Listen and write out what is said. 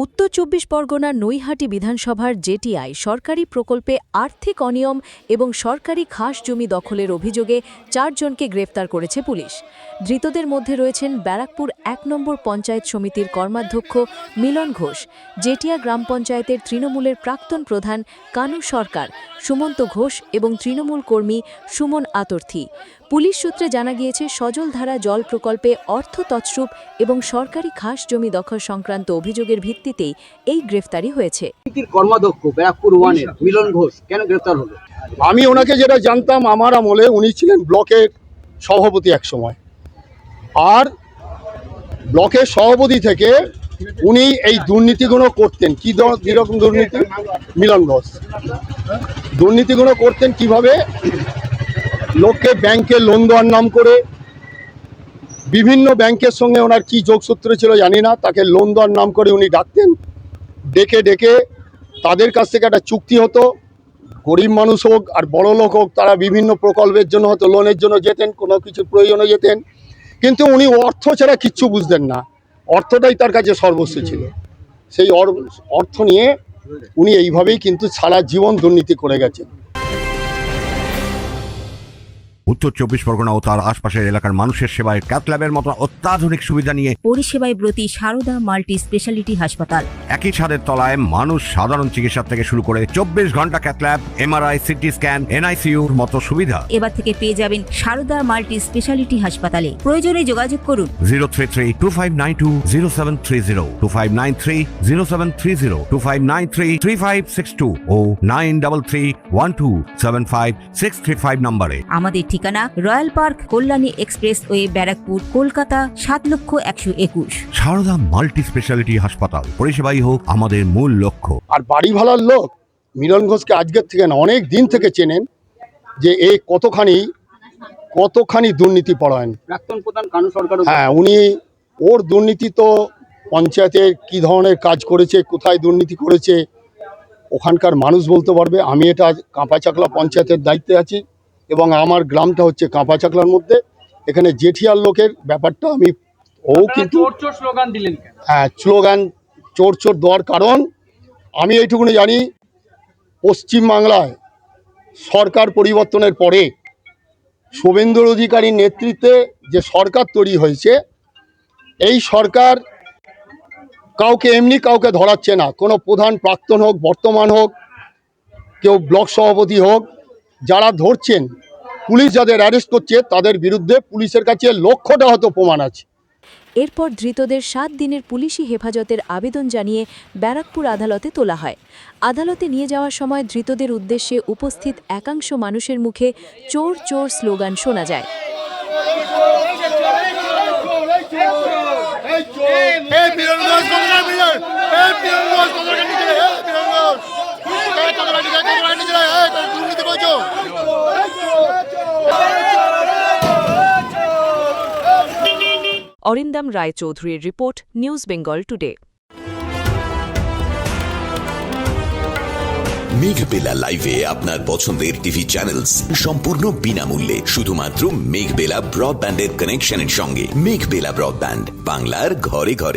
উত্তর ২৪ পরগনার নৈহাটি বিধানসভার জেটিআই সরকারি প্রকল্পে আর্থিক অনিয়ম এবং সরকারি খাস জমি দখলের অভিযোগে ৪ জনকে গ্রেফতার করেছে পুলিশ। ধৃতদের মধ্যে রয়েছেন ব্যারাকপুর ১ নম্বর পঞ্চায়েত সমিতির কর্মাধ্যক্ষ মিলন ঘোষ, জেটিয়া গ্রাম পঞ্চায়েতের তৃণমূলের প্রাক্তন প্রধান কানু সরকার, সুমন্ত ঘোষ এবং তৃণমূল কর্মী সুমন আতর্থী। পুলিশ সূত্রে জানা গিয়েছে, সজলধারা জল প্রকল্পে অর্থ তছরূপ এবং সরকারি খাস জমি দখল সংক্রান্ত অভিযোগের ভিত্তিতেই এই গ্রেফতারি হয়েছে। কর্মাধ্যক্ষ ব্যারাকপুর 1-এর মিলন ঘোষ কেন গ্রেফতার হলো? আমি ওনাকে যেটা জানতাম, আমার আমলে উনি ছিলেন ব্লকের সভাপতি এক সময়, আর ব্লকের সভাপতি থেকে উনি এই দুর্নীতিগুলো করতেন। কীরকম দুর্নীতি? মিলন ঘোষ দুর্নীতিগুলো করতেন কিভাবে? লোককে ব্যাংকে লোন দেওয়ার নাম করে, বিভিন্ন ব্যাংকের সঙ্গে ওনার কি যোগসূত্র ছিল জানি না, তাকে লোন দেওয়ার নাম করে উনি ডাকতেন, ডেকে ডেকে তাদের কাছ থেকে একটা চুক্তি হতো। গরিব মানুষ হোক আর বড় লোক হোক, তারা বিভিন্ন প্রকল্পের জন্য হয়তো লোনের জন্য যেতেন, কোনো কিছুর প্রয়োজনে যেতেন, কিন্তু উনি অর্থ ছাড়া কিচ্ছু বুঝতেন না। অর্থটাই তার কাছে সর্বস্ব ছিল। সেই অর্থ নিয়ে উনি এইভাবেই কিন্তু সারা জীবন দুর্নীতি করে গেছেন। উত্তর ২৪ পরগনা ও তার আশপাশের এলাকার মানুষের সেবায় ক্যাথ ল্যাবের মতো অত্যাধুনিক সুবিধা নিয়ে পরিষেবায় ব্রতী সারদা মাল্টি স্পেশালিটি হাসপাতাল। একই ছাদের তলায় মানুষ সাধারণ চিকিৎসা থেকে শুরু করে ২৪ ঘন্টা cath lab, MRI, CT scan, এনআইসিইউর মতো সুবিধা এবার থেকে পেয়ে যাবেন সারদা মাল্টি স্পেশালিটি হাসপাতালে। প্রয়োজনে যোগাযোগ করুন 033-2592-0730, 2593-0730, 2593-3562 ও 9331275635 নম্বরে। আমাদের ঠিকানা royal park, Kalyani expressway, Barrackpore, Kolkata ৭,১২১। সারদা মাল্টি স্পেশালিটি হাসপাতাল, পরিষেবাই হোক আমাদের মূল লক্ষ্য। আর বাড়ি ভাড়ার লোক মিলন ঘোষকে আজকের থেকে না, অনেক দিন থেকে চেনেন, যে এ কতখানি দুর্নীতি পরায়ণ। প্রাক্তন প্রধান কানু সরকার, হ্যাঁ, উনি ওর দুর্নীতি তো পঞ্চায়েতের কী ধরনের কাজ করেছে, কোথায় দুর্নীতি করেছে, ওখানকার মানুষ বলতে পারবে। আমি এটা কাঁপাচাকলা পঞ্চায়েতের দায়িত্বে আছি এবং আমার গ্রামটা হচ্ছে কাঁপাচাকলার মধ্যে। এখানে জেঠিয়ার লোকের ব্যাপারটা আমি কিন্তু স্লোগান দিলেন। হ্যাঁ, স্লোগান চোর চোর দেওয়ার কারণ আমি এইটুকুনি জানি, পশ্চিমবাংলায় সরকার পরিবর্তনের পরে শুভেন্দু অধিকারীর নেতৃত্বে যে সরকার তৈরি হয়েছে, এই সরকার কাউকে ধরাচ্ছে না। কোনো প্রধান, প্রাক্তন হোক, বর্তমান হোক, কেউ ব্লক সভাপতি হোক, যারা ধরছেন, পুলিশ যাদের অ্যারেস্ট করছে, তাদের বিরুদ্ধে পুলিশের কাছে লক্ষটা হয়তো প্রমাণ আছে। এরপর ধৃতদের ৭ দিনের পুলিশি হেফাজতের আবেদন জানিয়ে ব্যারাকপুর আদালতে তোলা হয়। আদালতে নিয়ে যাওয়ার সময় ধৃতদের উদ্দেশ্যে উপস্থিত একাংশ মানুষের মুখে চোর চোর স্লোগান শোনা যায়। অরিন্দম রায়চৌধুরীর report, news Bengal today. Meghbela লাইভে আপনার পছন্দের টিভি চ্যানেলস সম্পূর্ণ বিনামূল্যে, শুধুমাত্র মেঘবেলা ব্রডব্যান্ডের কানেকশনের সঙ্গে। মেঘবেলা ব্রডব্যান্ড, বাংলার ঘরে ঘরে।